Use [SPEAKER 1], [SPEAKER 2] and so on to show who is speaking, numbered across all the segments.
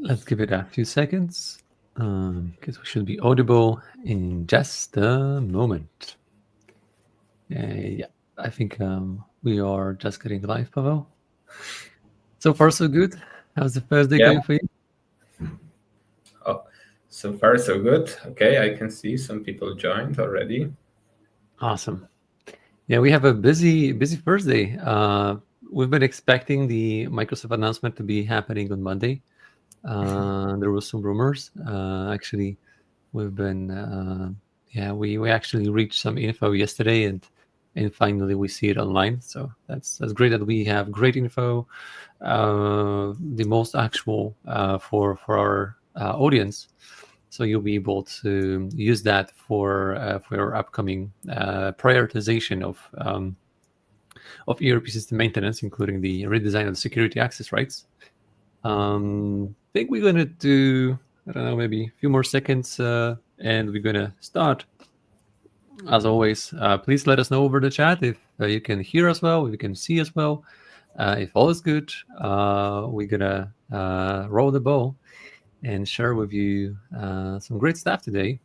[SPEAKER 1] Let's give it a few seconds, because we should be audible in just a moment. Yeah, I think we are just getting live, Pavel. So far, so good. How's the first day
[SPEAKER 2] Yeah.
[SPEAKER 1] going for you?
[SPEAKER 2] Oh, so far so good. Okay, I can see some people joined already.
[SPEAKER 1] Awesome. Yeah, we have a busy first day. We've been expecting the Microsoft announcement to be happening on Monday. There was some rumors. Actually, we've been we actually reached some info yesterday, and finally we see it online. So that's great that we have great info, the most actual for our audience. So you'll be able to use that for your upcoming prioritization of ERP system maintenance, including the redesign of the security access rights. I think we're gonna do, I don't know, maybe a few more seconds, and we're gonna start. As always, please let us know over the chat if you can hear us well, if you can see us well. If all is good, we're gonna roll the ball and share with you some great stuff today.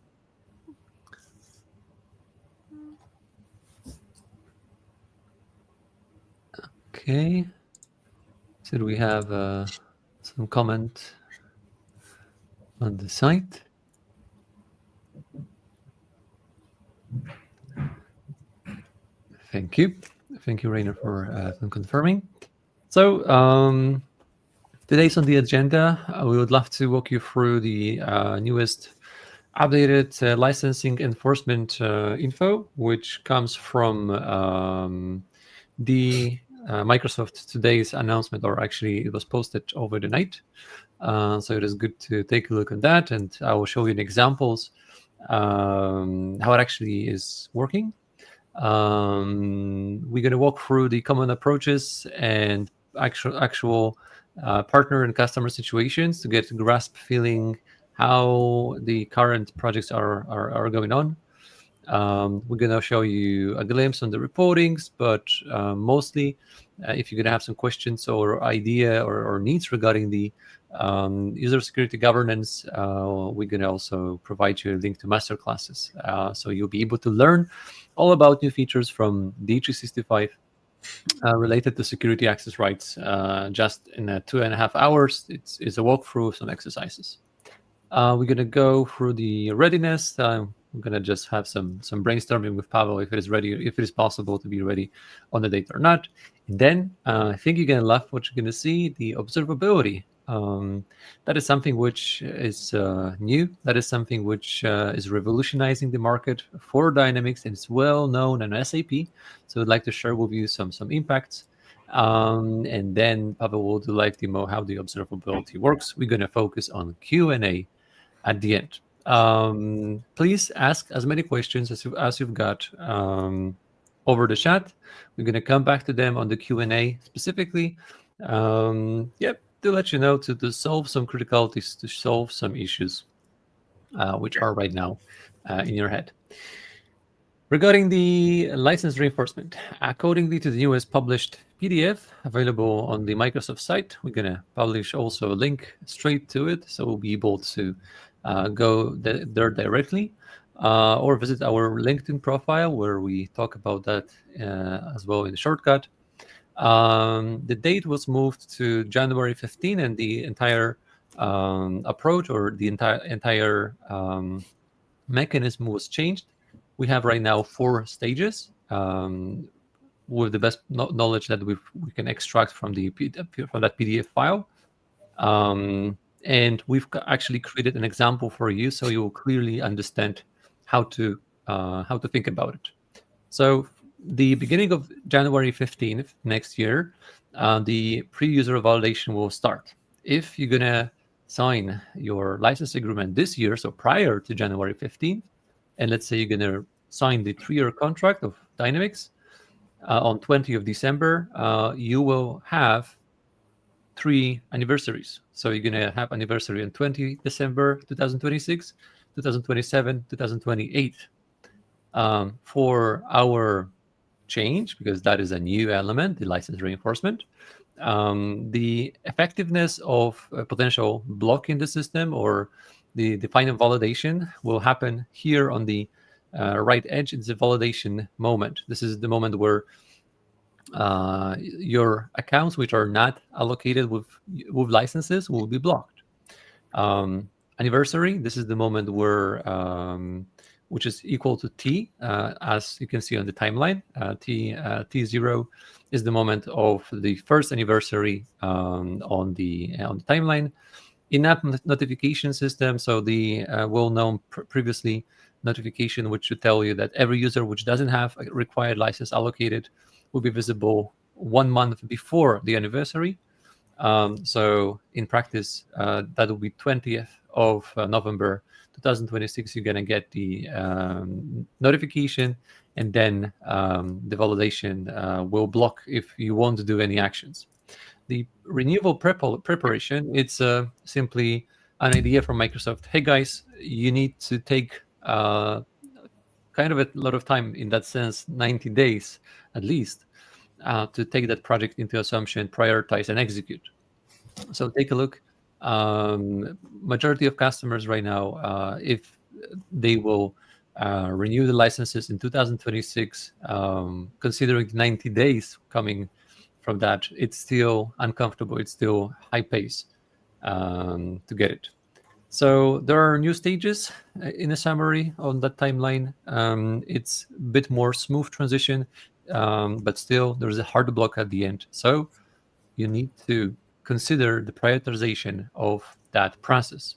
[SPEAKER 1] Okay. So we have some comment on the site. Thank you, Rainer, for confirming. So today's on the agenda. We would love to walk you through the newest updated licensing enforcement info, which comes from the Microsoft today's announcement, or actually it was posted over the night. So it is good to take a look at that, and I will show you an examples how it actually is working. We're going to walk through the common approaches and actual partner and customer situations to get a grasp feeling how the current projects are going on. We're going to show you a glimpse on the reportings, but mostly if you're going to have some questions or idea or needs regarding the user security governance, we're going to also provide you a link to masterclasses. So you'll be able to learn all about new features from D365 related to security access rights just in 2.5 hours. It's a walkthrough of some exercises. We're going to go through the readiness. We're going to just have some brainstorming with Pavel if it is ready, if it is possible to be ready on the date or not. And then I think you're going to love what you're going to see, the observability. That is something which is new. That is something which is revolutionizing the market for Dynamics, and it's well known in SAP. So I'd like to share with you some impacts. And then Pavel will do live demo how the observability works. We're going to focus on Q&A at the end. Please ask as many questions as you've got over the chat. We're going to come back to them on the Q&A specifically. To let you know, to solve some criticalities, to solve some issues which are right now in your head. Regarding the license reinforcement, accordingly to the newest published PDF available on the Microsoft site, we're going to publish also a link straight to it, so we'll be able to go there directly, or visit our LinkedIn profile where we talk about that as well in the shortcut. The date was moved to January 15, and the entire approach or the entire mechanism was changed. We have right now 4 stages with the best knowledge that we can extract from that PDF file. And we've actually created an example for you, so you will clearly understand how to think about it. So the beginning of January 15th next year, the pre-user validation will start. If you're gonna sign your license agreement this year, so prior to January 15th, and let's say you're gonna sign the 3-year contract of Dynamics on 20th of December, you will have 3 anniversaries. So you're gonna have anniversary on 20 December 2026, 2027, 2028. For our change because that is a new element, the license reinforcement. The effectiveness of a potential block in the system or the final validation will happen here on the right edge. It's a validation moment. This is the moment where your accounts which are not allocated with licenses will be blocked. Anniversary, this is the moment where which is equal to T, as you can see on the timeline. T0 is the moment of the first anniversary on the timeline. In-app notification system, so the well-known previously notification which should tell you that every user which doesn't have a required license allocated will be visible 1 month before the anniversary. So in practice, that will be 20th of November 2026. You're going to get the notification, and then the validation will block if you want to do any actions. The renewal preparation, it's simply an idea from Microsoft. Hey guys, you need to take kind of a lot of time in that sense, 90 days at least, to take that project into assumption, prioritize, and execute. So take a look. Majority of customers right now, if they will renew the licenses in 2026, considering 90 days coming from that, it's still uncomfortable. It's still high pace to get it. So there are new stages in a summary on that timeline. It's a bit more smooth transition, but still there's a hard block at the end. So you need to consider the prioritization of that process.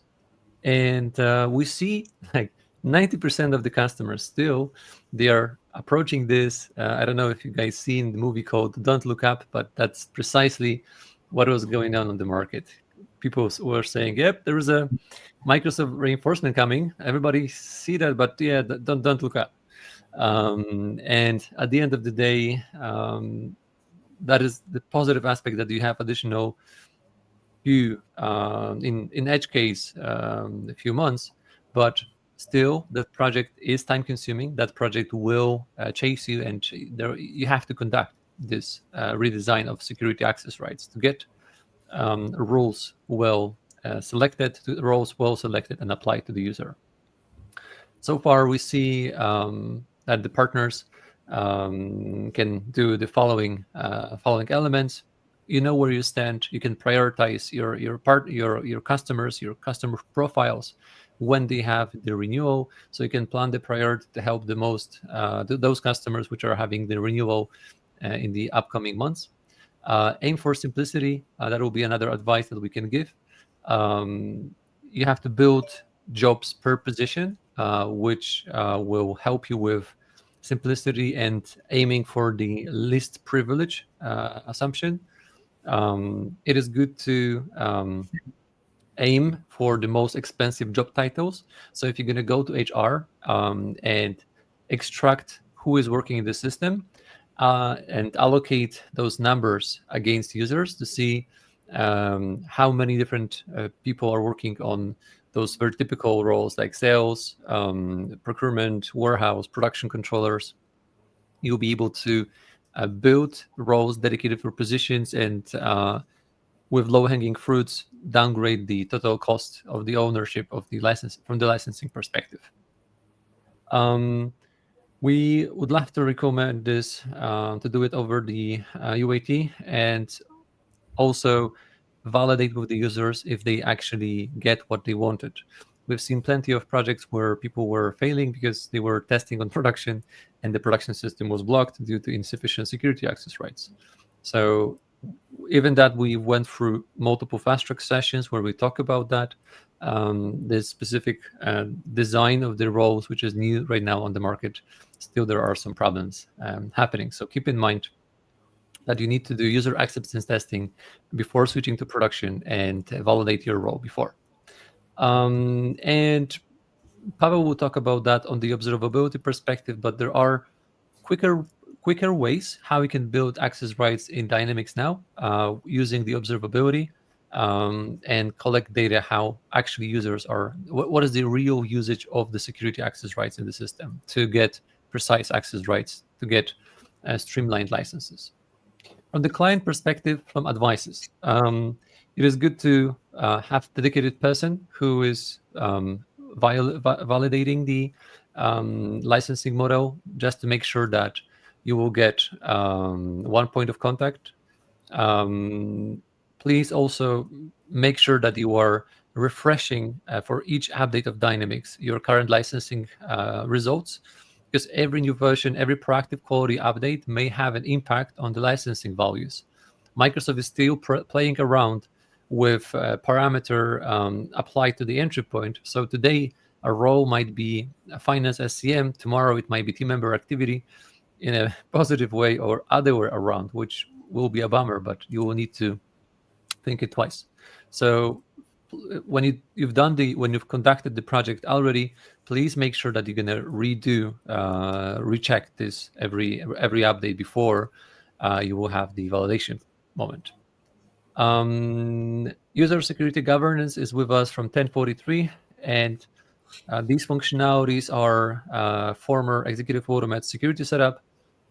[SPEAKER 1] And we see like 90% of the customers still, they are approaching this. I don't know if you guys seen the movie called Don't Look Up, but that's precisely what was going on the market. People were saying, yep, there is a Microsoft reinforcement coming. Everybody see that, but yeah, don't look up. And at the end of the day, that is the positive aspect, that you have additional few in edge case a few months, but still the project is time consuming. That project will chase you, and there you have to conduct this redesign of security access rights to get rules well selected, and applied to the user. So far, we see that the partners can do the following elements. You know where you stand. You can prioritize your customers, your customer profiles when they have the renewal. So you can plan the priority to help the most those customers which are having the renewal in the upcoming months. Aim for simplicity. That will be another advice that we can give. You have to build jobs per position, which will help you with simplicity and aiming for the least privilege assumption. It is good to aim for the most expensive job titles. So if you're going to go to HR and extract who is working in the system and allocate those numbers against users to see how many different people are working on those very typical roles like sales, procurement, warehouse, production controllers, you'll be able to build roles dedicated for positions, and with low-hanging fruits, downgrade the total cost of the ownership of the license from the licensing perspective. We would love to recommend this to do it over the UAT, and also validate with the users if they actually get what they wanted. We've seen plenty of projects where people were failing because they were testing on production and the production system was blocked due to insufficient security access rights. So even that we went through multiple fast track sessions where we talk about that, the specific design of the roles, which is new right now on the market, still there are some problems happening. So keep in mind that you need to do user acceptance testing before switching to production and validate your role before. And Pavel will talk about that on the observability perspective, but there are quicker ways how we can build access rights in Dynamics now using the observability and collect data how actually users are, what is the real usage of the security access rights in the system to get precise access rights, to get streamlined licenses. From the client perspective, from advices, it is good to have a dedicated person who is validating the licensing model, just to make sure that you will get one point of contact. Please also make sure that you are refreshing for each update of Dynamics your current licensing results, because every new version, every proactive quality update may have an impact on the licensing values. Microsoft is still playing around with parameter applied to the entry point. So today, a role might be a finance SCM. Tomorrow, it might be team member activity in a positive way or other way around, which will be a bummer, but you will need to think it twice. So when you've conducted the project already, please make sure that you're gonna recheck this every update before you will have the validation moment. User security governance is with us from 1043, and these functionalities are former executive automat security setup.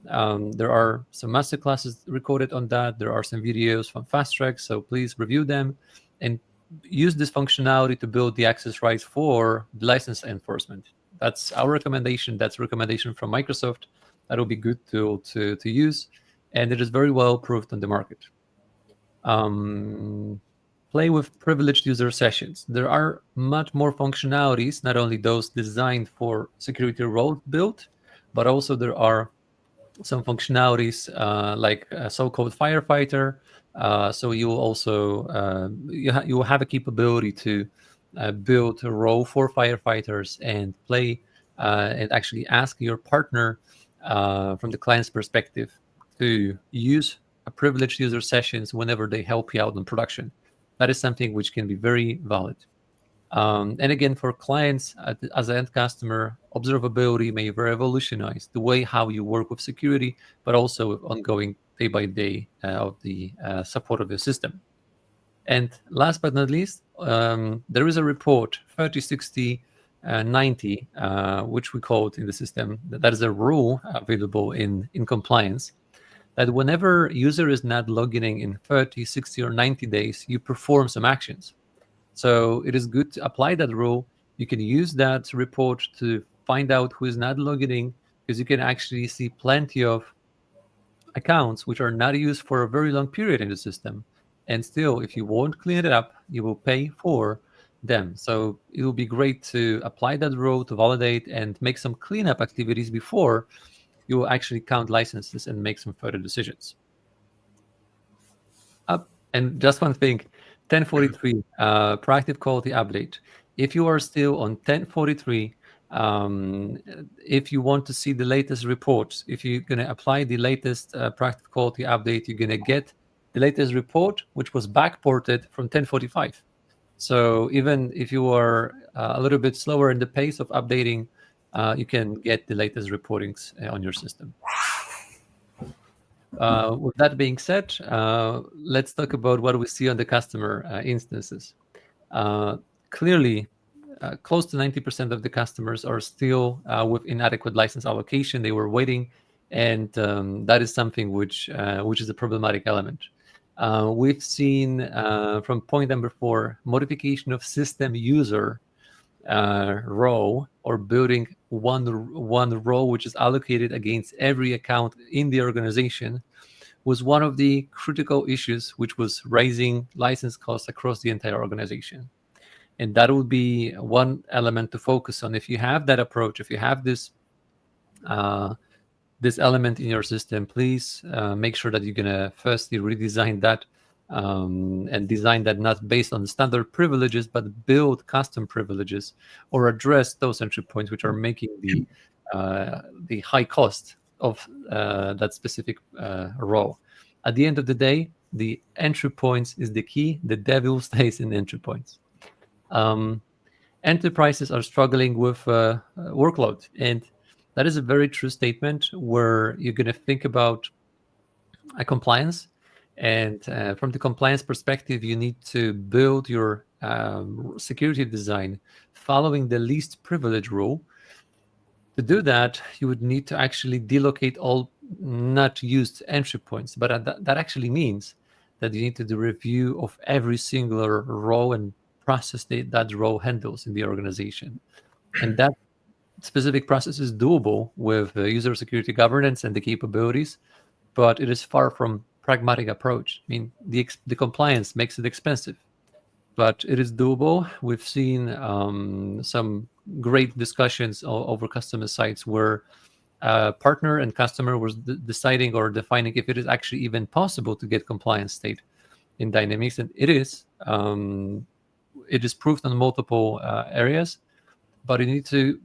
[SPEAKER 1] There are some master classes recorded on that. There are some videos from Fast Track, so please review them and use this functionality to build the access rights for the license enforcement. That's our recommendation. That's a recommendation from Microsoft. That will be good to use, and it is very well proved on the market. Play with privileged user sessions. There are much more functionalities, not only those designed for security role build, but also there are some functionalities like a so-called firefighter. So you will also you will have a capability to build a role for firefighters and play and actually ask your partner from the client's perspective to use a privileged user sessions whenever they help you out in production. That is something which can be very valid. And again, for clients as an end customer, observability may revolutionize the way how you work with security, but also ongoing day by day of the support of the system. And last but not least, there is a report 306090, which we called in the system. That is a rule available in compliance, that whenever user is not logging in 30, 60, or 90 days, you perform some actions. So it is good to apply that rule. You can use that report to find out who is not logging in, because you can actually see plenty of accounts which are not used for a very long period in the system. And still, if you won't clean it up, you will pay for them. So it will be great to apply that rule to validate and make some cleanup activities before you will actually count licenses and make some further decisions. And just one thing, 1043, proactive quality update. If you are still on 1043, if you want to see the latest reports, if you're going to apply the latest proactive quality update, you're going to get the latest report, which was backported from 1045. So even if you are a little bit slower in the pace of updating, you can get the latest reportings on your system. With that being said, let's talk about what we see on the customer instances. Clearly, close to 90% of the customers are still with inadequate license allocation. They were waiting, and that is something which is a problematic element. We've seen from point number 4, modification of system user row, or building one row which is allocated against every account in the organization, was one of the critical issues which was raising license costs across the entire organization. And that would be one element to focus on. If you have that approach, if you have this this element in your system, please make sure that you're gonna firstly redesign that and design that not based on standard privileges, but build custom privileges, or address those entry points which are making the high cost of that specific role. At the end of the day, the entry points is the key. The devil stays in the entry points. Enterprises are struggling with workload, and that is a very true statement, where you're going to think about a compliance. And from the compliance perspective, you need to build your security design following the least privilege rule. To do that, you would need to actually delocate all not used entry points, but that actually means that you need to do review of every singular role and process that role handles in the organization. And that specific process is doable with user security governance and the capabilities, but it is far from pragmatic approach. I mean, the compliance makes it expensive, but it is doable. We've seen some great discussions over customer sites where partner and customer was deciding or defining if it is actually even possible to get compliance state in Dynamics, and it is. It is proved on multiple areas, but you need to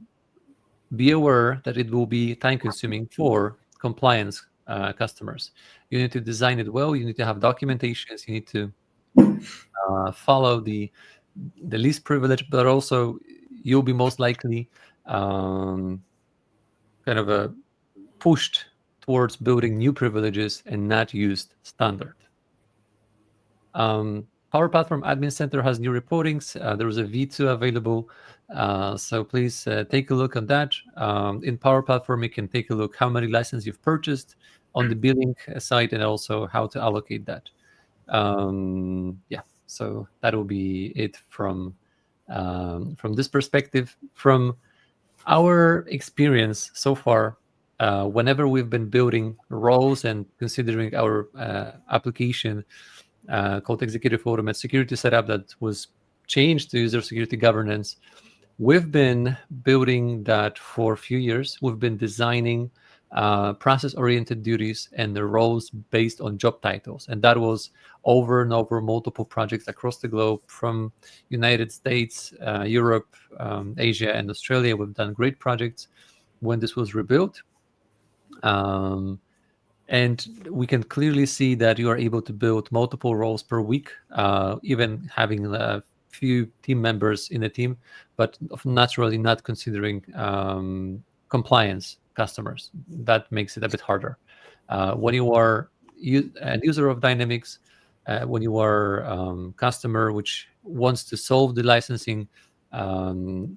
[SPEAKER 1] be aware that it will be time consuming for compliance customers. You need to design it well. You need to have documentations. You need to follow the least privilege, but also you'll be most likely kind of pushed towards building new privileges and not used standard. Power Platform Admin Center has new reportings. There is a V2 available, so please take a look at that. In Power Platform, you can take a look how many licenses you've purchased on the billing side, and also how to allocate that. Yeah, so that will be it from this perspective. From our experience so far, whenever we've been building roles and considering our application called Executive Automate Security Setup that was changed to user security governance, we've been building that for a few years. We've been designing process-oriented duties and the roles based on job titles. And that was over and over multiple projects across the globe, from United States, Europe, Asia, and Australia. We've done great projects when this was rebuilt. And we can clearly see that you are able to build multiple roles per week, even having a few team members in a team, but naturally not considering compliance customers. That makes it a bit harder. When you are a user of Dynamics, when you are customer which wants to solve the licensing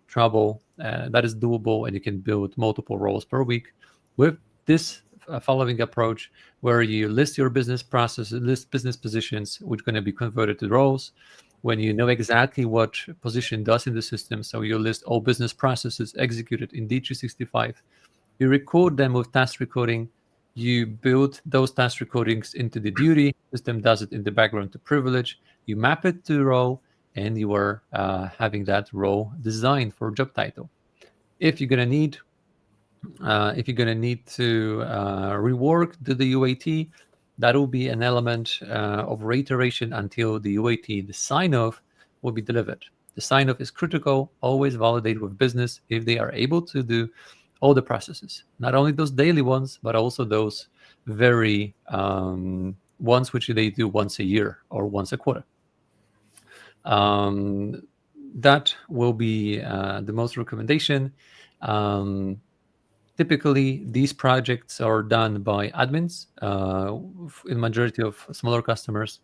[SPEAKER 1] trouble, that is doable, and you can build multiple roles per week with this following approach, where you list your business processes, list business positions, which are going to be converted to roles. When you know exactly what position does in the system, so you list all business processes executed in D365, you record them with task recording, you build those task recordings into the duty, system does it in the background to privilege, you map it to role, and you are having that role designed for job title. If you're going to need to rework the UAT, that will be an element of reiteration until the UAT, the sign-off, will be delivered. The sign-off is critical. Always validate with business if they are able to do all the processes, not only those daily ones, but also those very ones which they do once a year or once a quarter. That will be the most recommendation. Typically, these projects are done by admins in majority of smaller customers,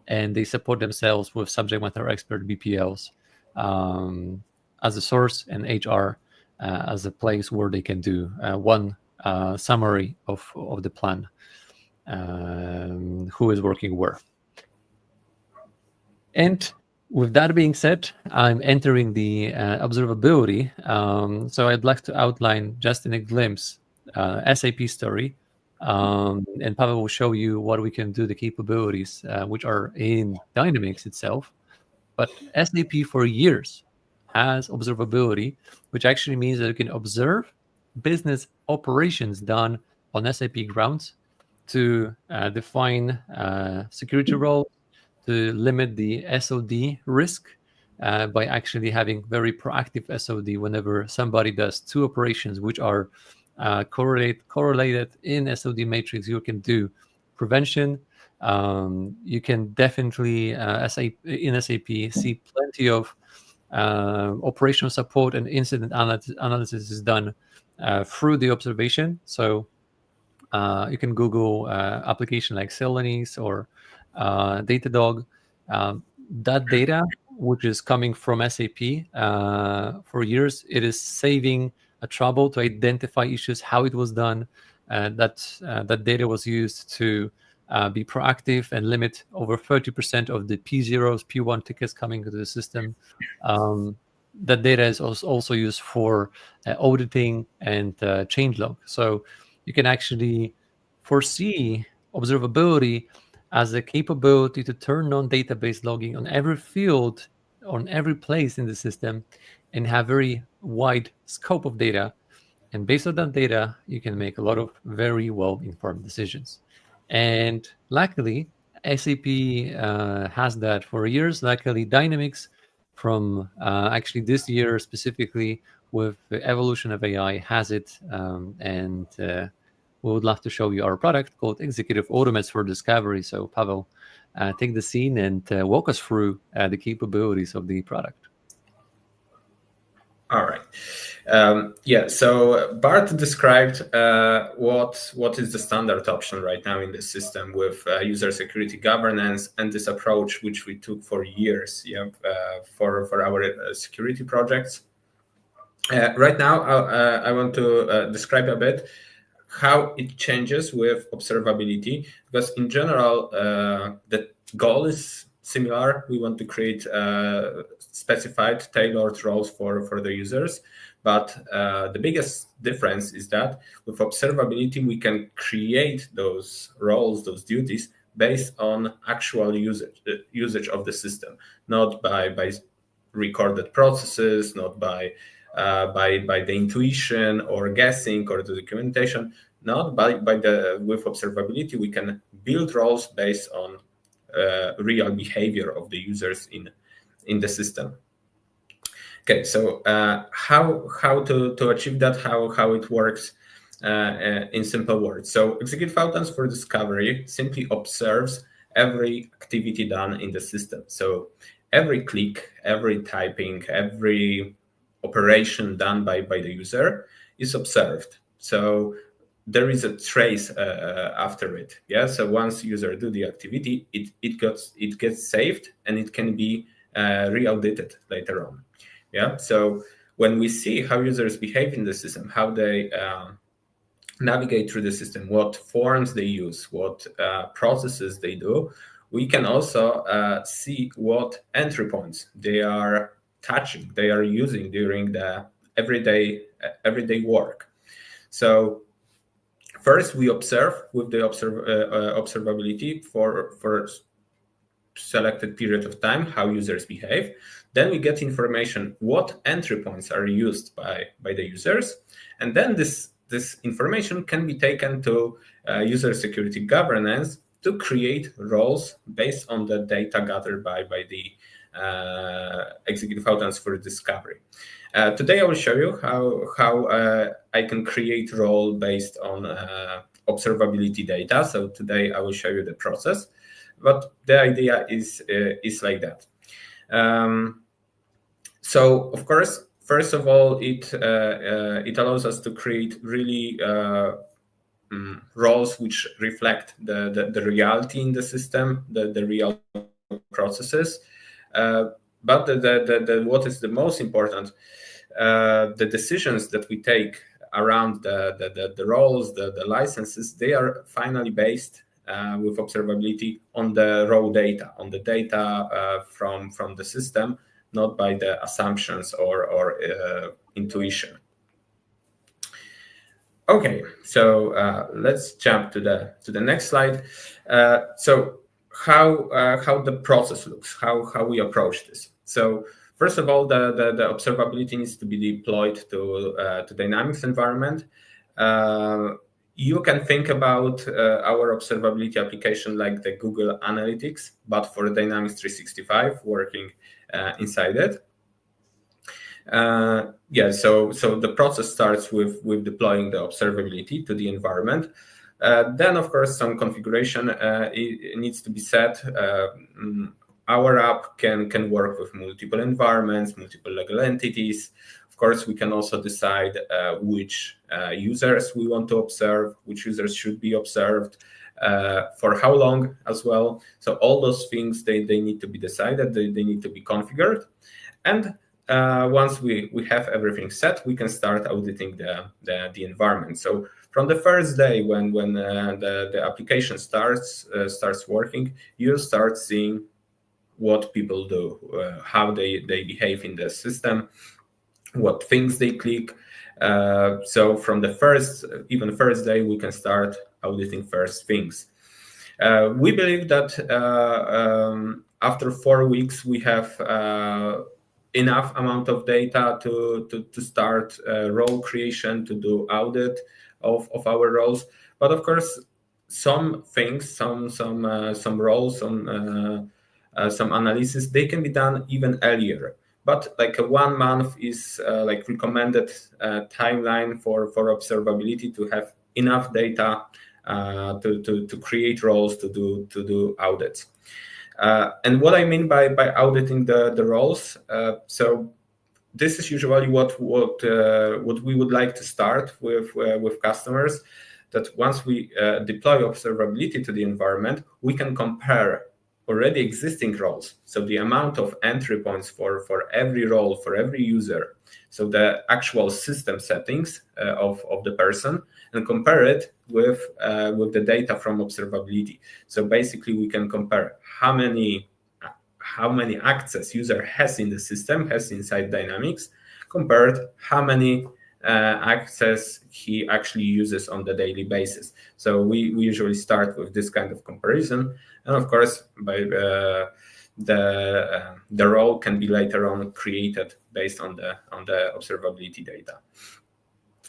[SPEAKER 1] and they support themselves with subject matter expert BPLs as a source, and HR as a place where they can do one summary of the plan, who is working where. And with that being said, I'm entering the observability. So I'd like to outline just in a glimpse SAP story. And Pavel will show you what we can do, the capabilities which are in Dynamics itself. But SAP for years has observability, which actually means that you can observe business operations done on SAP grounds to define security roles, to limit the SOD risk by actually having very proactive SOD whenever somebody does two operations which are correlated in SOD matrix. You can do prevention. You can definitely in SAP see plenty of operational support, and incident analysis is done through the observation. So you can Google application like Celanese or Datadog. That data, which is coming from SAP for years, it is saving a trouble to identify issues, how it was done, that data was used to be proactive and limit over 30% of the P0s, P1 tickets coming into the system. That data is also used for auditing and changelog. So you can actually foresee observability as a capability to turn on database logging on every field, on every place in the system, and have very wide scope of data. And based on that data, you can make a lot of very well-informed decisions. And luckily, SAP has that for years. Luckily, Dynamics from actually this year specifically with the evolution of AI has it. And we would love to show you our product called Executive Automates for Discovery. So Pavel, take the scene and walk us through the capabilities of the product.
[SPEAKER 2] All right. So Bart described what is the standard option right now in the system with user security governance and this approach which we took for years for our security projects. Right now, I want to describe a bit how it changes with observability, because in general, the goal is similar. We want to create specified, tailored roles for the users. But the biggest difference is that with observability, we can create those roles, those duties, based on actual usage of the system, not by recorded processes, not by the intuition or guessing or the documentation. Not with observability, we can build roles based on real behavior of the users in the system. Okay, so how to achieve that? How it works in simple words? So Executive Automates for Discovery simply observes every activity done in the system. So every click, every typing, every operation done by the user is observed. So there is a trace after it. So once user do the activity, it gets saved and it can be re-audited later on. So when we see how users behave in the system, how they navigate through the system, what forms they use, what processes they do, we can also see what entry points they are touching, they are using during the everyday work. So first, we observe with the observability for selected period of time how users behave. Then we get information what entry points are used by the users, and then this information can be taken to user security governance to create roles based on the data gathered by the Executive Automates for Discovery. Today I will show you how I can create role based on observability data. So today I will show you the process, but the idea is like that. So of course, first of all, it allows us to create really roles which reflect the reality in the system, the real processes. But what is the most important, the decisions that we take around the roles, the licenses, they are finally based with observability on the raw data, on the data from the system, not by the assumptions or intuition. Okay, so let's jump to the next slide. So how the process looks, how we approach this. So first of all, the observability needs to be deployed to Dynamics environment. You can think about our observability application like the Google Analytics, but for Dynamics 365 working inside it. So the process starts with deploying the observability to the environment. Then, of course, some configuration it needs to be set. Our app can work with multiple environments, multiple legal entities. Of course, we can also decide which users we want to observe, which users should be observed, for how long as well. So all those things, they need to be decided, they need to be configured. And once we have everything set, we can start auditing the environment. So From the first day when the application starts working, you'll start seeing what people do, how they behave in the system, what things they click. So from the first day, we can start auditing first things. We believe that after 4 weeks, we have enough amount of data to start role creation, to do audit of our roles. But of course, some things, some roles, some analysis, they can be done even earlier. But like 1 month is like recommended timeline for observability to have enough data to create roles, to do audits. And what I mean by auditing the roles, so this is usually what we would like to start with customers, that once we deploy observability to the environment, we can compare already existing roles. So the amount of entry points for every role, for every user, so the actual system settings of the person, and compare it with the data from observability. So basically, we can compare how many access user has in the system, has inside Dynamics, compared how many access he actually uses on the daily basis. So we usually start with this kind of comparison, and of course, by the role can be later on created based on the observability data.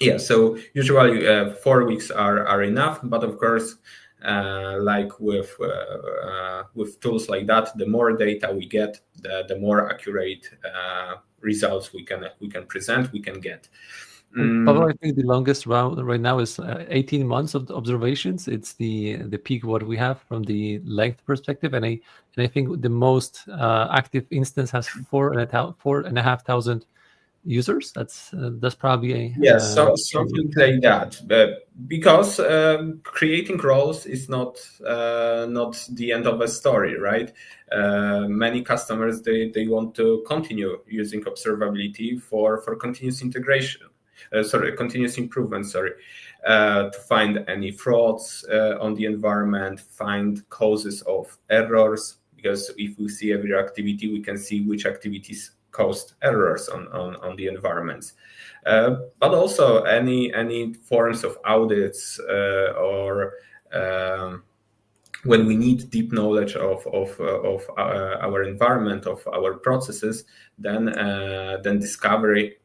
[SPEAKER 2] Yeah, so usually 4 weeks are enough, but of course, like with tools like that, the more data we get, the more accurate results we can present, we can get.
[SPEAKER 1] Probably, I think the longest round right now is 18 months of the observations. It's the peak what we have from the length perspective, and I think the most active instance has 4,500 users. That's probably
[SPEAKER 2] yes, something like that. Because creating roles is not the end of a story, right? Many customers they want to continue using observability for continuous integration. Continuous improvement, to find any frauds on the environment, find causes of errors, because if we see every activity, we can see which activities caused errors on the environments. But also any forms of audits or when we need deep knowledge of our environment, of our processes, then Discovery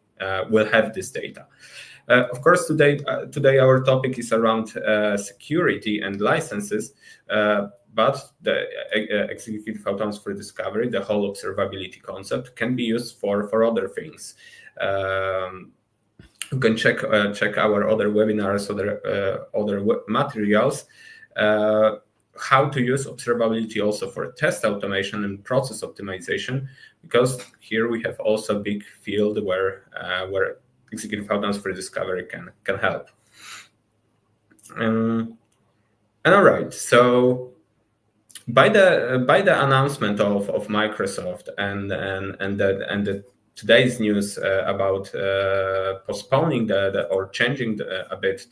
[SPEAKER 2] will have this data. Of course, today our topic is around security and licenses, but the executive autonomous for Discovery, the whole observability concept, can be used for other things. You can check our other webinars, other materials, how to use observability also for test automation and process optimization, because here we have also a big field where executive autonomous for Discovery can help. And all right, so by the announcement of Microsoft and the today's news about postponing or changing a bit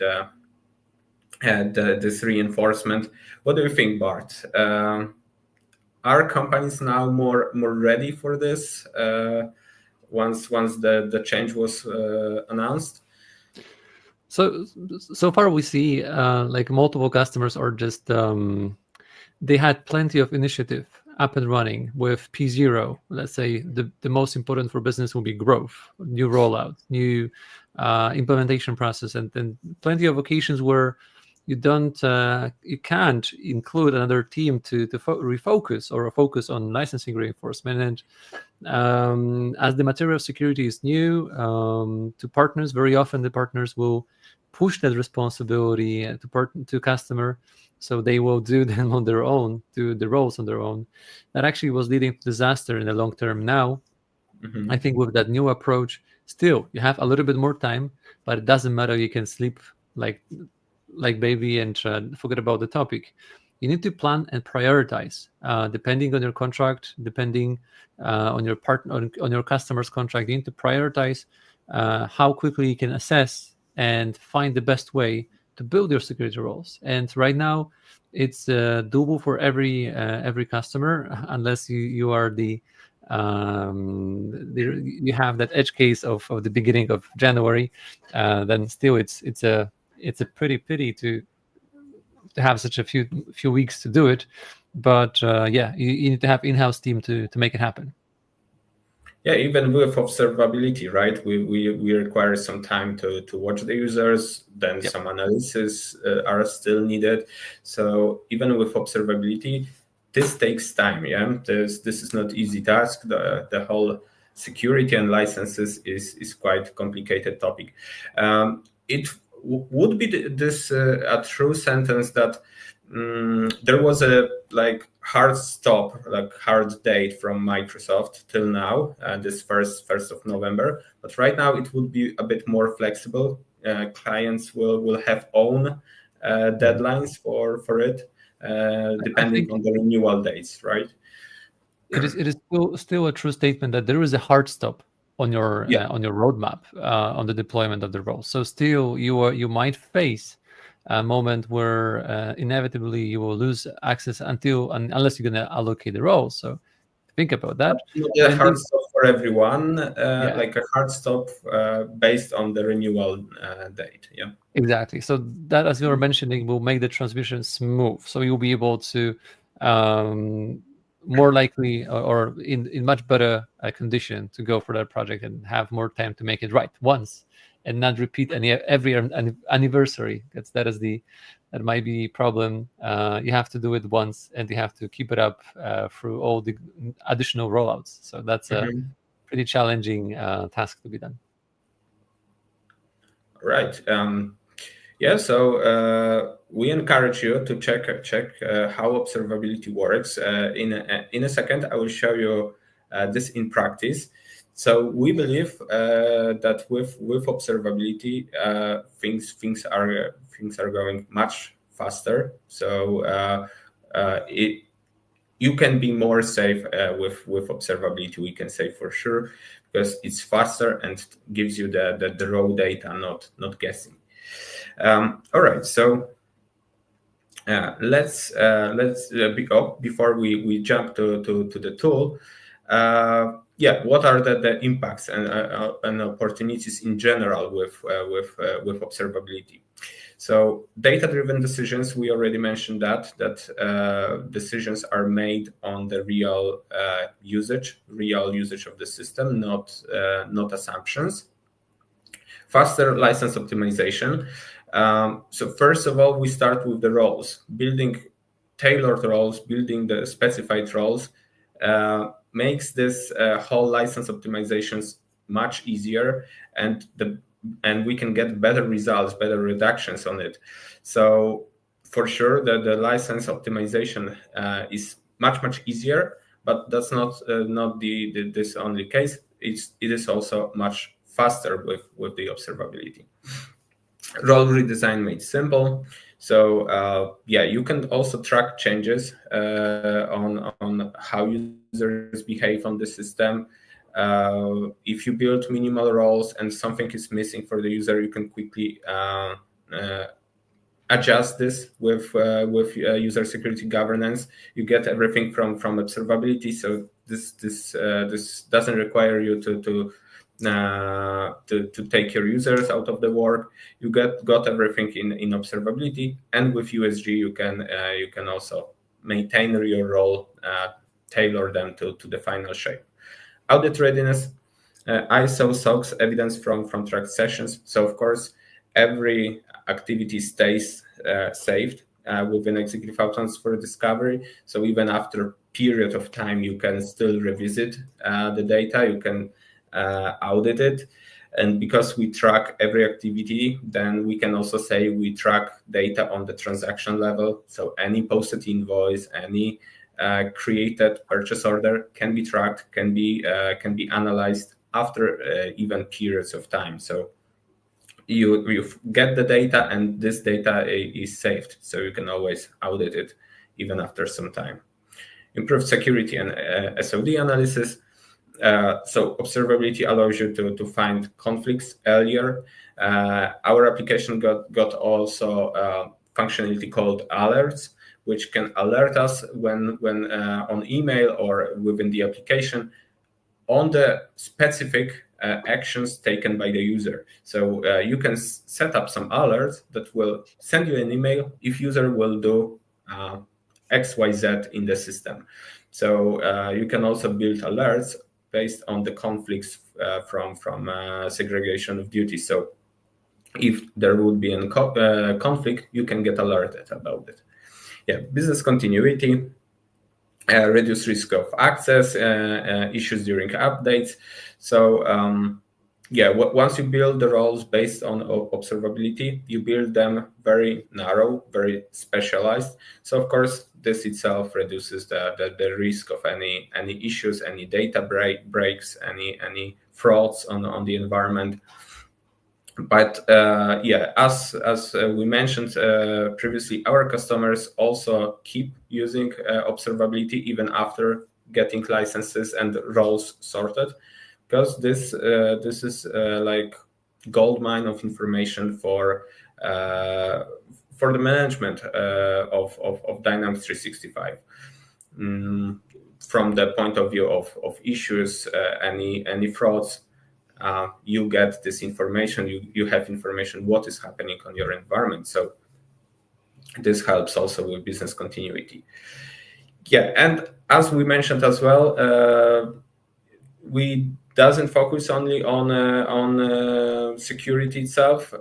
[SPEAKER 2] this reinforcement, what do you think, Bart? Are companies now more ready for this once the change was announced?
[SPEAKER 1] So far we see like multiple customers are just they had plenty of initiative up and running with P0. Let's say the most important for business will be growth, new rollout, new implementation process, and then plenty of occasions where you can't include another team to refocus or focus on licensing reinforcement. And as the material of security is new to partners, very often the partners will push that responsibility to customer, so they will do them on their own, do the roles on their own. That actually was leading to disaster in the long term. Now, I think with that new approach, still you have a little bit more time, but it doesn't matter. You can sleep like baby and forget about the topic. You need to plan and prioritize depending on your contract, depending on your partner, on your customer's contract. You need to prioritize how quickly you can assess and find the best way build your security roles. And right now, it's doable for every customer, unless you are you have that edge case of the beginning of January. Then still, it's a pretty pity to have such a few weeks to do it. But yeah, you need to have in-house team to make it happen.
[SPEAKER 2] Yeah, even with observability, right? We require some time to watch the users, then
[SPEAKER 1] Yep.
[SPEAKER 2] some analysis are still needed. So even with observability, this takes time. Yeah, this is not easy task. The whole security and licenses is quite complicated topic. It would be this a true sentence that there was a hard stop, hard date from Microsoft till now, this first of November. But right now it would be a bit more flexible. Clients will have own deadlines for it, depending on the renewal dates, right?
[SPEAKER 1] It is still a true statement that there is a hard stop on your roadmap on the deployment of the role. So still, you might face a moment where inevitably you will lose access unless you're going to allocate the role. So think about that.
[SPEAKER 2] Not a hard stop for everyone, like a hard stop based on the renewal date. Yeah.
[SPEAKER 1] Exactly. So that, as you were mentioning, will make the transmission smooth. So you'll be able to more likely or in much better condition to go for that project and have more time to make it right once and not repeat every anniversary. That might be a problem. You have to do it once and you have to keep it up through all the additional rollouts. So that's a pretty challenging task to be done.
[SPEAKER 2] Right. Yeah, so we encourage you to check how observability works. In a second, I will show you this in practice. So we believe that with observability, things are going much faster. So you can be more safe with observability. We can say for sure, because it's faster and gives you the raw data, not guessing. All right, so let's before we jump to the tool. What are the impacts and opportunities in general with observability? So data-driven decisions, we already mentioned that decisions are made on the real usage of the system, not assumptions. Faster license optimization. So first of all, we start with the roles. Building tailored roles, building the specified roles makes this whole license optimizations much easier, and we can get better results, better reductions on it. So for sure, the license optimization is much easier, but that's not this only case. It is also much faster with the observability. Role redesign made simple. So you can also track changes on how users behave on the system. If you build minimal roles and something is missing for the user, you can quickly adjust this with user security governance. You get everything from observability. So this doesn't require you to take your users out of the work. You got everything in observability, and with USG you can also maintain your role, tailor them to the final shape. Audit readiness, ISO, SOX, evidence from tracked sessions. So of course, every activity stays saved within executive outcomes for discovery. So even after a period of time, you can still revisit the data. You can audit it. And because we track every activity, then we can also say we track data on the transaction level. So any posted invoice, any created purchase order can be tracked, can be analyzed after even periods of time. So you get the data, and this data is saved, so you can always audit it even after some time. Improved security and SOD analysis. So observability allows you to find conflicts earlier. our application got also functionality called alerts, which can alert us when on email or within the application on the specific actions taken by the user. So you can set up some alerts that will send you an email if user will do XYZ in the system. So you can also build alerts based on the conflicts from segregation of duties. So if there would be a conflict, you can get alerted about it. Yeah, business continuity, reduce risk of access issues during updates. So once you build the roles based on observability, you build them very narrow, very specialized. So of course, this itself reduces the risk of any issues, any data breaks, any frauds on the environment. But as we mentioned previously, our customers also keep using observability even after getting licenses and roles sorted, because this is like gold mine of information for the management of Dynamics 365. From the point of view of issues, any frauds, you get this information, you have information what is happening on your environment. So this helps also with business continuity. Yeah, and as we mentioned as well, we doesn't focus only on security itself.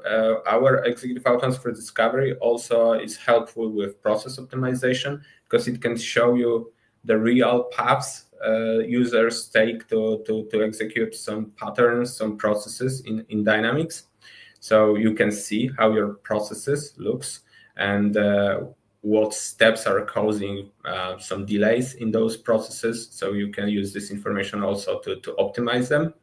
[SPEAKER 2] Our executive outcomes for discovery also is helpful with process optimization, because it can show you the real paths users take to execute some patterns, some processes in Dynamics. So you can see how your processes looks and what steps are causing some delays in those processes. So you can use this information also to optimize them.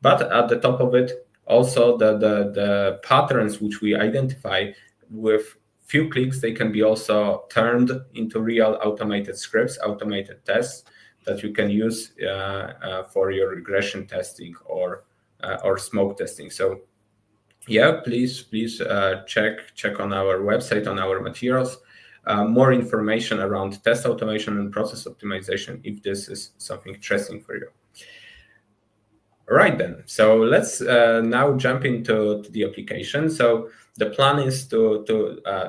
[SPEAKER 2] But at the top of it, also the patterns which we identify with few clicks, they can be also turned into real automated scripts, automated tests that you can use for your regression testing or smoke testing. So yeah, please check on our website, on our materials, more information around test automation and process optimization if this is something interesting for you. All right then, so let's now jump into the application. So the plan is to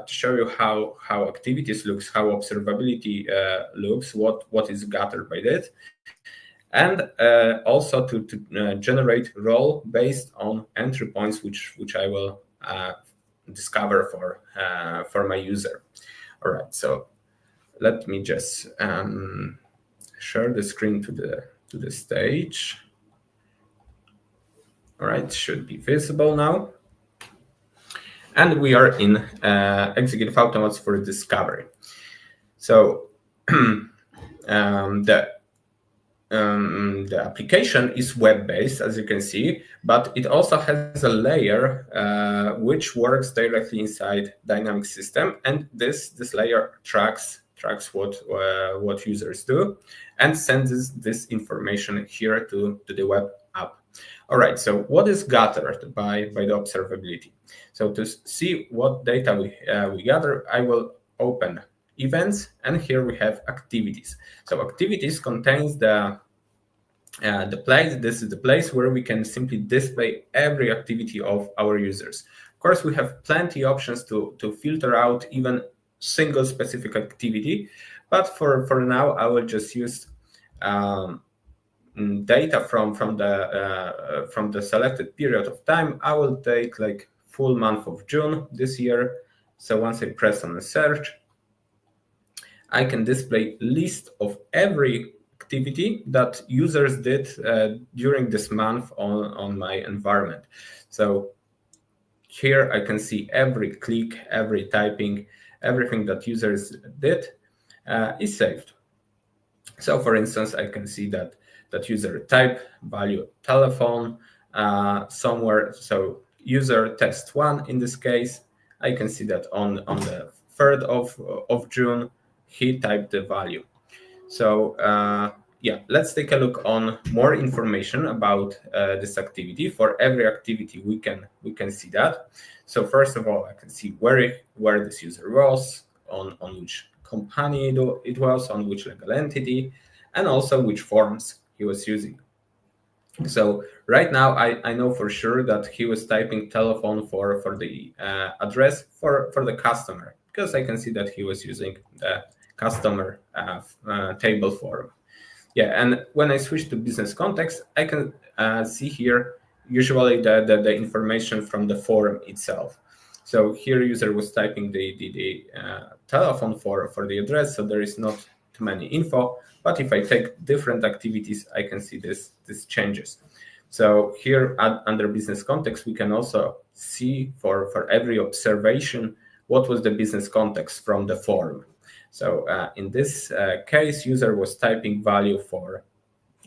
[SPEAKER 2] show you how activities looks, how observability looks, what is gathered by that, and also to generate role based on entry points, which I will discover for my user. All right, so let me just share the screen to the stage. All right, should be visible now. And we are in executive automates for discovery. So the application is web-based, as you can see, but it also has a layer which works directly inside Dynamics system, and this layer tracks what users do and sends this information here to the web app. All right, so what is gathered by the observability? So to see what data we gather, I will open events, and here we have activities. So activities contains the place. This is the place where we can simply display every activity of our users. Of course, we have plenty options to filter out even single specific activity, but for now, I will just use data from the selected period of time. I will take like full month of June this year. So once I press on the search, I can display list of every activity that users did during this month on my environment. So here I can see every click, every typing, everything that users did is saved. So for instance, I can see that user type, value telephone, somewhere. So user test 1 in this case, I can see that on the 3rd of June, he typed the value. So let's take a look on more information about this activity. For every activity, we can see that. So first of all, I can see where this user was, on which company it was, on which legal entity, and also which forms he was using. So right now, I know for sure that he was typing telephone for the address for the customer, because I can see that he was using the customer table form. Yeah, and when I switch to business context, I can see here usually the information from the form itself. So here user was typing the telephone for the address, so there is not too many info. But if I take different activities, I can see this changes. So here under business context, we can also see for every observation what was the business context from the form. So in this case, user was typing value for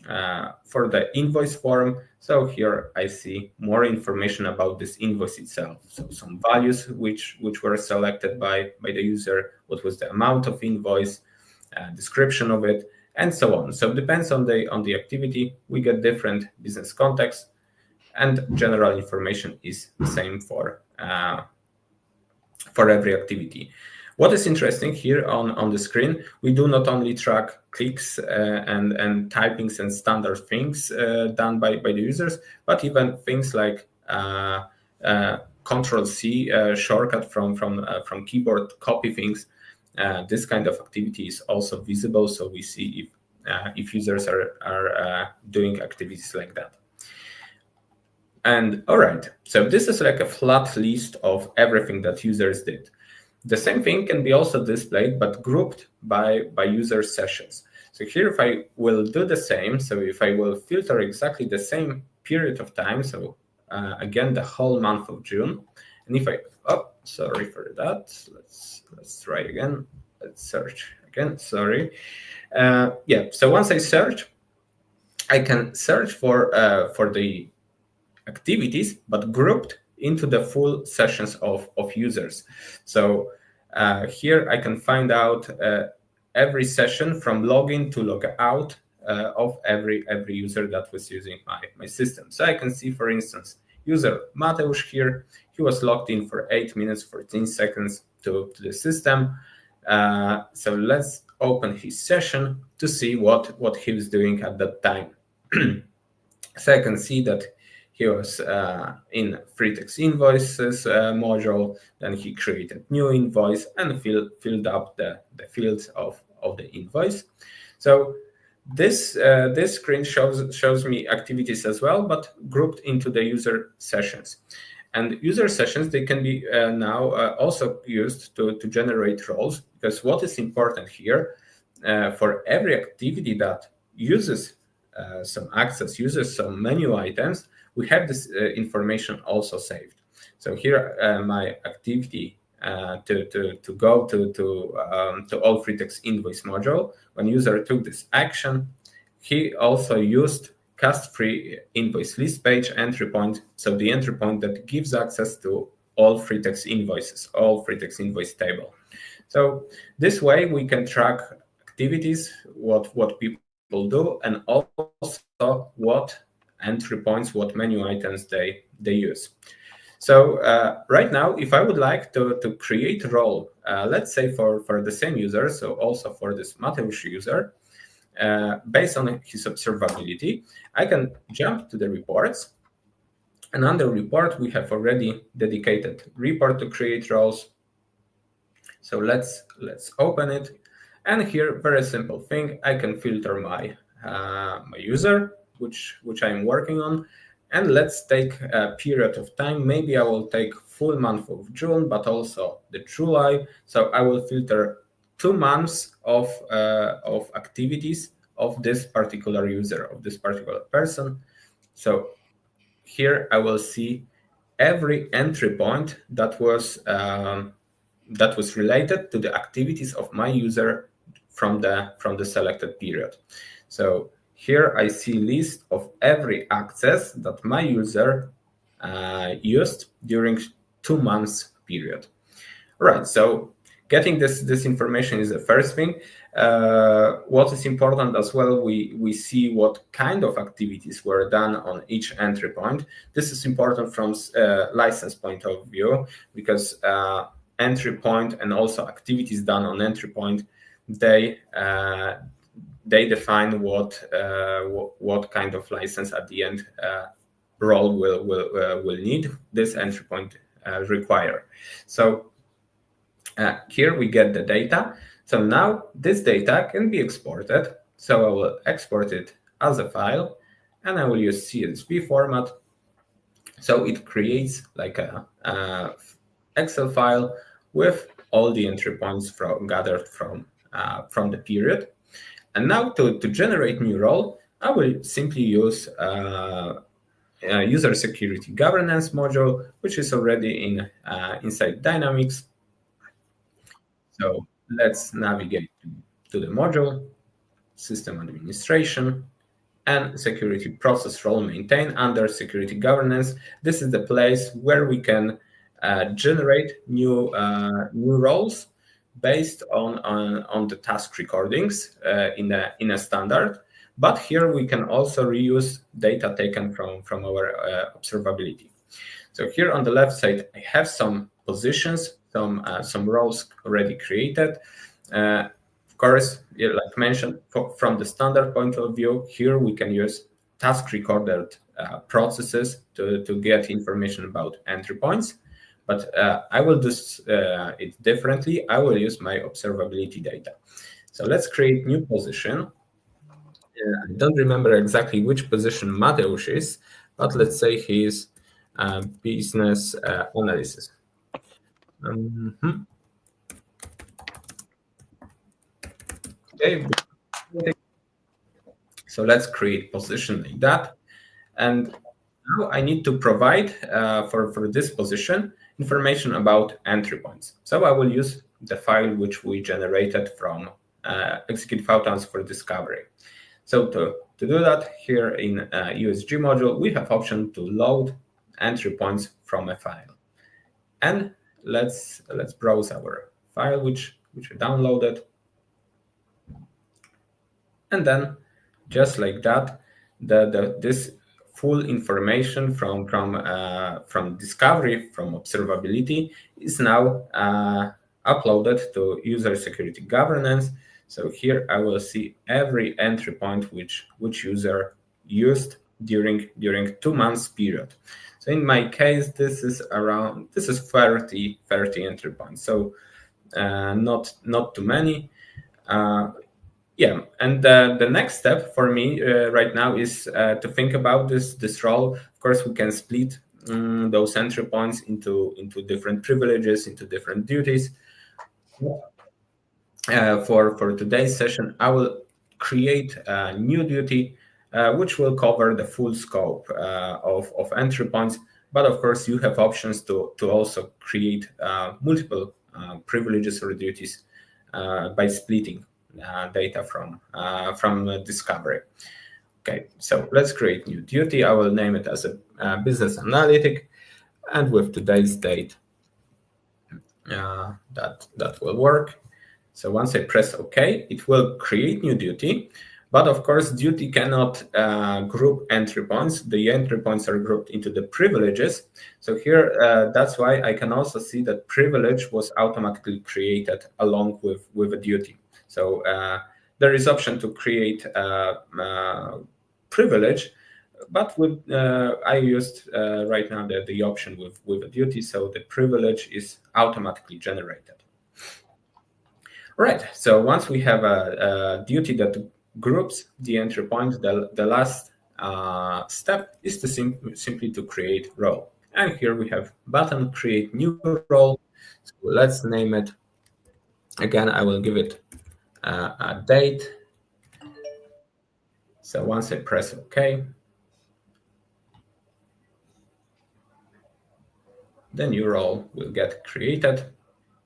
[SPEAKER 2] the invoice form. So here I see more information about this invoice itself. So some values which were selected by the user, what was the amount of invoice, description of it, and so on. So it depends on the activity. We get different business context, and general information is the same for every activity. What is interesting here on the screen, we do not only track clicks and typings and standard things done by the users, but even things like Control-C shortcut from keyboard, copy things. This kind of activity is also visible, so we see if users are doing activities like that. And all right, so this is like a flat list of everything that users did. The same thing can be also displayed, but grouped by user sessions. So here, if I will do the same, so if I will filter exactly the same period of time, so again, the whole month of June, and if I, sorry for that, let's try again. Let's search again, sorry. So once I search, I can search for the activities, but grouped into the full sessions of users. So here I can find out every session from login to log out of every user that was using my system. So I can see, for instance, user Mateusz here, he was logged in for 8 minutes, 14 seconds to the system. So let's open his session to see what he was doing at that time. So I can see that he was in free text invoices module, then he created new invoice and filled up the fields of the invoice. So this screen shows me activities as well, but grouped into the user sessions. And user sessions, they can be now also used to generate roles, because what is important here, for every activity that uses some access, uses some menu items, we have this information also saved. So here, my activity to go to all free text invoice module, when user took this action, he also used cast free invoice list page entry point. So the entry point that gives access to all free text invoices, all free text invoice table. So this way we can track activities, what people do, and also what entry points, what menu items they use. So right now, if I would like to create a role, let's say for the same user, so also for this Mateusz user, based on his observability, I can jump to the reports. And under report, we have already dedicated report to create roles. So let's open it. And here, very simple thing, I can filter my user, which I'm working on. And let's take a period of time. Maybe I will take full month of June, but also the July. So I will filter 2 months of activities of this particular user, of this particular person. So here I will see every entry point that was related to the activities of my user from the selected period. So here I see list of every access that my user used during 2 months period. Right. So getting this information is the first thing. What is important as well, we see what kind of activities were done on each entry point. This is important from license point of view, because entry point and also activities done on entry point, they define what kind of license at the end role will need this entry point require. So here we get the data. So now this data can be exported. So I will export it as a file, and I will use CSV format. So it creates like a Excel file with all the entry points gathered from the period. And now to generate new role, I will simply use user security governance module, which is already inside Dynamics. So let's navigate to the module, system administration, and security process role maintain under security governance. This is the place where we can generate new roles based on the task recordings in a standard. But here we can also reuse data taken from our observability. So here on the left side, I have some positions, some roles already created. Of course, like mentioned, from the standard point of view, here we can use task recorded processes to get information about entry points. But I will do it differently. I will use my observability data. So let's create new position. I don't remember exactly which position Mateusz is, but let's say he is business analysis. Okay. So let's create position like that. And now I need to provide for this position information about entry points. So I will use the file which we generated from execute file transfer discovery. So to do that, here in USG module, we have option to load entry points from a file. And let's browse our file which I downloaded. And then just like that, this full information from discovery, from observability, is now uploaded to user security governance. So here I will see every entry point which user used during 2 months period. So in my case, this is 30 entry points. So not too many. Yeah, and the next step for me right now is to think about this role. Of course, we can split those entry points into different privileges, into different duties. For today's session, I will create a new duty which will cover the full scope of entry points. But of course, you have options to also create multiple privileges or duties by splitting data from discovery. Okay, so let's create new duty. I will name it as a business analytic, and with today's date, that will work. So once I press OK, it will create new duty. But of course, duty cannot group entry points. The entry points are grouped into the privileges. So here, that's why I can also see that privilege was automatically created along with a duty. So there is option to create privilege, but I used right now the option with a duty, so the privilege is automatically generated. Right. So once we have a duty that groups the entry points, the last step is to simply to create role. And here we have button create new role. So let's name it. Again, I will give it a date. So once I press OK, the new role will get created.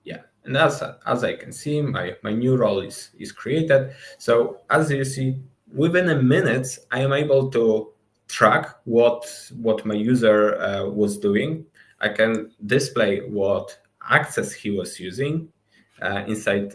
[SPEAKER 2] Yeah, and as I can see, my new role is created. So as you see, within a minute, I am able to track what my user was doing. I can display what access he was using. inside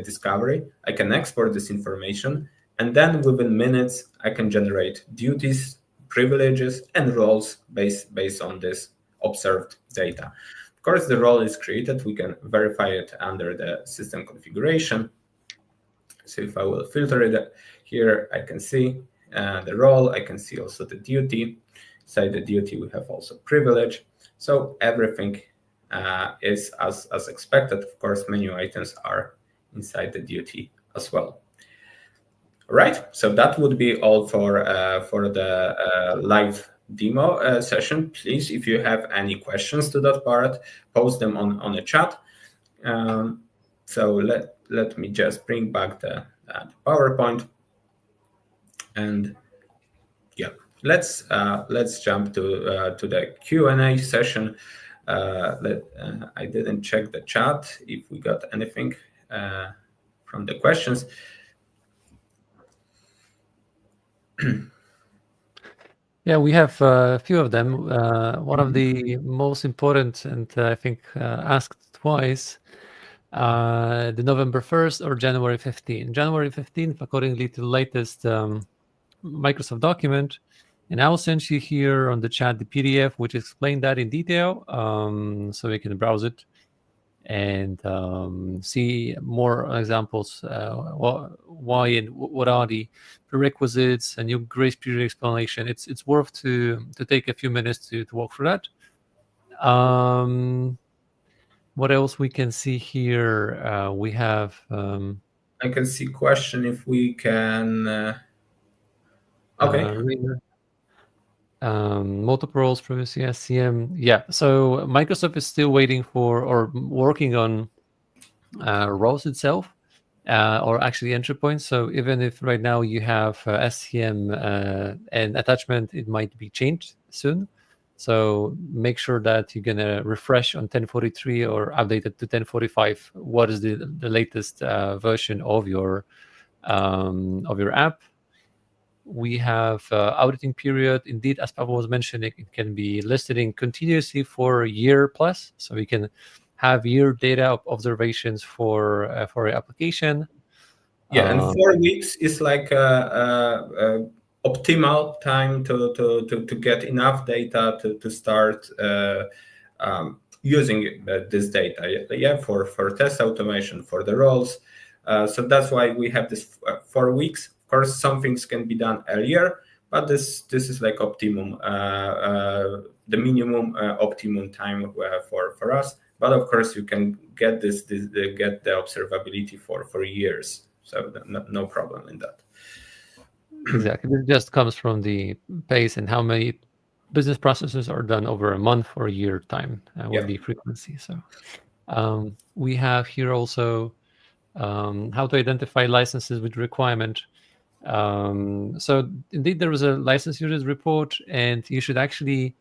[SPEAKER 2] Discovery. I can export this information, and then within minutes, I can generate duties, privileges, and roles based on this observed data. Of course, the role is created. We can verify it under the system configuration. So if I will filter it here, I can see the role. I can see also the duty. Inside the duty, we have also privilege. So everything is as expected. Of course, menu items are inside the duty as well. All right, so that would be all for the live demo session. Please, if you have any questions to that part, post them on the chat. So let me just bring back the PowerPoint, and yeah, let's jump to the Q&A session. I didn't check the chat if we got anything from the questions.
[SPEAKER 1] Yeah, we have a few of them. One of the most important, and I think asked twice, the November 1st or January 15th. January 15th, accordingly to the latest Microsoft document. And I will send you here on the chat the PDF, which explains that in detail, so you can browse it and see more examples, why and what are the prerequisites, and your grace period explanation. It's worth to take a few minutes to walk through that. What else we can see here? We have...
[SPEAKER 2] I can see question if we can... okay.
[SPEAKER 1] Multiple roles, privacy, SCM. Yeah, so Microsoft is still waiting for or working on roles itself, or actually entry points. So even if right now you have SCM and attachment, it might be changed soon. So make sure that you're gonna refresh on 1043 or update it to 1045. What is the latest version of your app? We have auditing period. Indeed, as Pavel was mentioning, it can be listed continuously for a year plus. So we can have year data of observations for your application.
[SPEAKER 2] Yeah, and 4 weeks is like optimal time to get enough data to start using this data. Yeah, for test automation, for the roles. So that's why we have this 4 weeks. Of course, some things can be done earlier, but this is like optimum, the minimum optimum time for us. But of course, you can get get the observability for years. So no problem in that.
[SPEAKER 1] Exactly. It just comes from the pace and how many business processes are done over a month or a year time with the frequency. So we have here also how to identify licenses with requirement. So indeed, there was a license users report, and you should actually,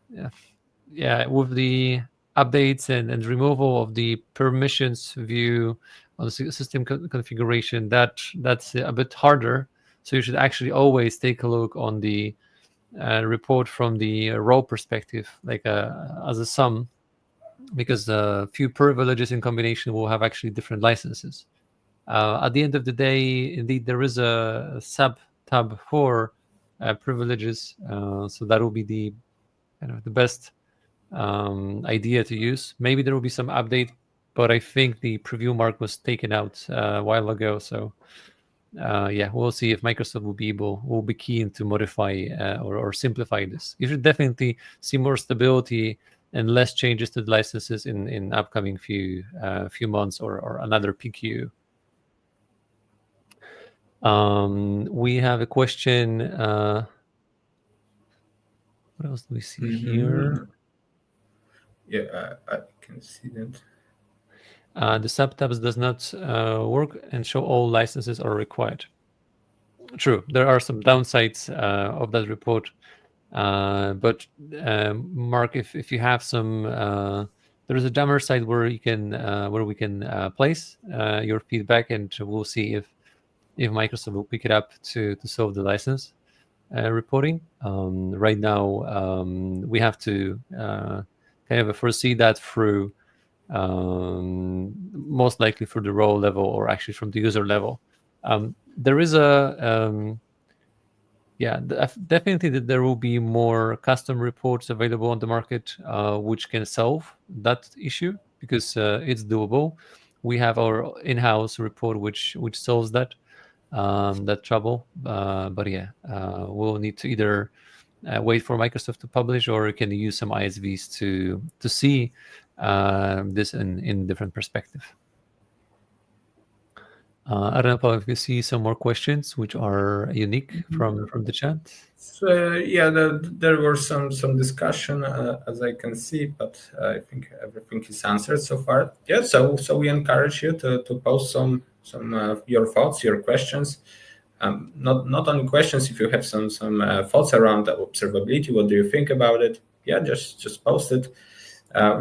[SPEAKER 1] with the updates and removal of the permissions view on the system configuration, that's a bit harder. So you should actually always take a look on the report from the role perspective, like as a sum, because a few privileges in combination will have actually different licenses. At the end of the day, indeed, there is a sub tab for privileges, so that will be the the best idea to use. Maybe there will be some update, but I think the preview mark was taken out a while ago. So we'll see if Microsoft will be keen to modify or simplify this. You should definitely see more stability and less changes to the licenses in upcoming few months or another PQ. We have a question. What else do we see here?
[SPEAKER 2] Yeah, I can see that.
[SPEAKER 1] The subtabs does not work and show all licenses are required. True, there are some downsides of that report, but Mark, if you have some, there is a jammer site where you can where we can place your feedback, and we'll see if Microsoft will pick it up to solve the license reporting. Right now, we have to kind of foresee that through most likely for the role level or actually from the user level. There is a definitely that there will be more custom reports available on the market, which can solve that issue because it's doable. We have our in-house report which solves that trouble. But we'll need to either wait for Microsoft to publish, or you can use some ISVs to see this in different perspective. I don't know, Paul, if you see some more questions which are unique from the chat.
[SPEAKER 2] So, there were some discussion as I can see, but I think everything is answered so far. Yeah, so we encourage you to post some your thoughts, your questions. Not only questions. If you have some thoughts around the observability, what do you think about it? Yeah, just post it.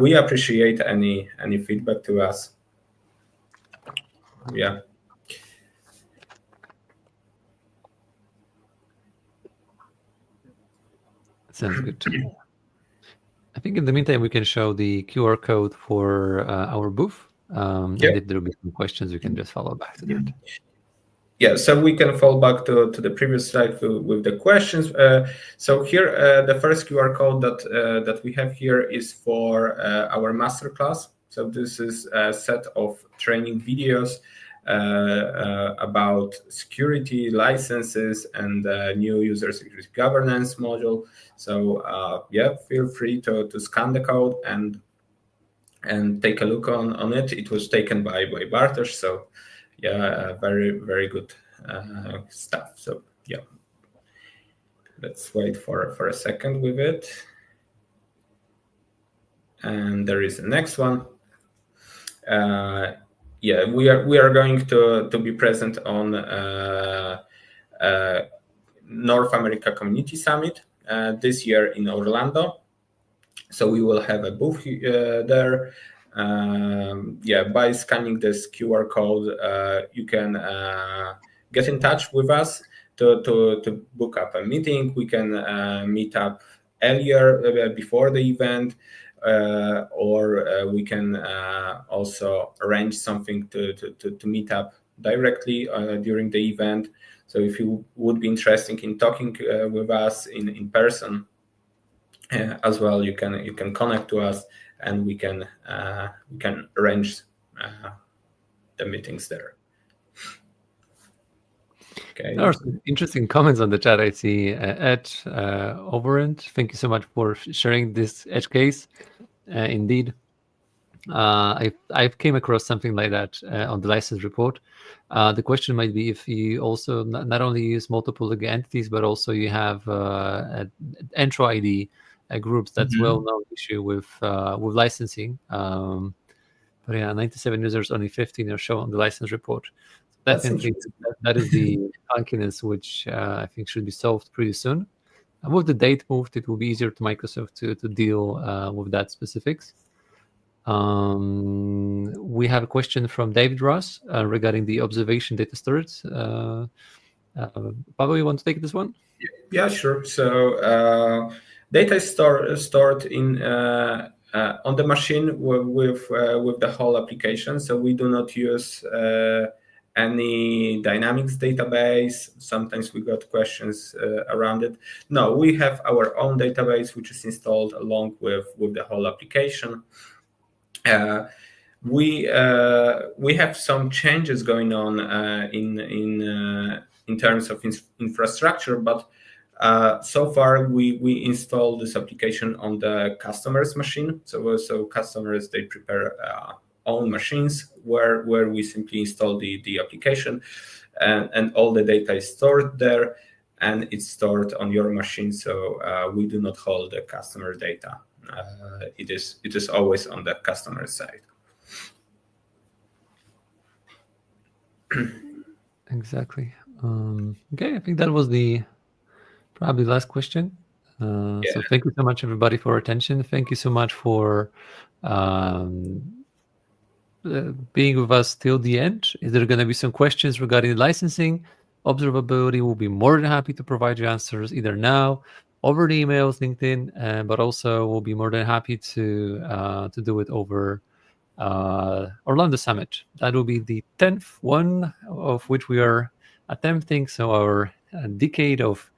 [SPEAKER 2] We appreciate any feedback to us. Yeah.
[SPEAKER 1] Sounds good. I think in the meantime we can show the QR code for our booth, and if there will be some questions, we can just follow back to that.
[SPEAKER 2] Yeah, so we can fall back to the previous slide with the questions. So here, the first QR code that we have here is for our masterclass. So this is a set of training videos about security licenses and new user security governance module. So feel free to scan the code and take a look on it. It was taken by Bartosz, so very, very good stuff. So let's wait for a second with it. And there is the next one. We are going to be present on North America Community Summit this year in Orlando. So we will have a booth there. By scanning this QR code, you can get in touch with us to book up a meeting. We can meet up earlier before the event, or we can also arrange something to meet up directly during the event. So if you would be interested in talking with us in person as well, you can connect to us, and we can arrange the meetings there. Okay.
[SPEAKER 1] There are some interesting comments on the chat. I see Ed Overend. Thank you so much for sharing this edge case. Indeed, I've came across something like that on the license report. The question might be if you also not only use multiple legal entities, but also you have intro ID groups. That's well-known issue with licensing. But 97 users, only 15 are shown on the license report. Definitely, that is the clunkiness which I think should be solved pretty soon. And with the date moved, it will be easier to Microsoft to deal with that specifics. We have a question from David Ross regarding the observation data storage. Pavel, you want to take this one?
[SPEAKER 2] Yeah, sure. So data is stored in on the machine with the whole application. So we do not use any Dynamics database. Sometimes we got questions around it. No, we have our own database, which is installed along with the whole application. We have some changes going on in terms of infrastructure, but so far we install this application on the customer's machine. So customers, they prepare own machines where we simply install the application, and all the data is stored there, and it's stored on your machine. So we do not hold the customer data. It is always on the customer side.
[SPEAKER 1] Exactly. Okay, I think that was probably the last question. So thank you so much, everybody, for your attention. Thank you so much for being with us till the end. Is there going to be some questions regarding licensing? Observability will be more than happy to provide you answers either now, over the emails, LinkedIn, but also we'll be more than happy to do it over Orlando Summit. That will be the 10th one of which we are attempting. So our decade of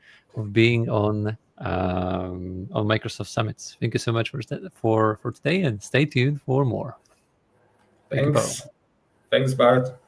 [SPEAKER 1] being on Microsoft Summits. Thank you so much for today, and stay tuned for more. Thank you, Pavel.
[SPEAKER 2] Thanks, Bart.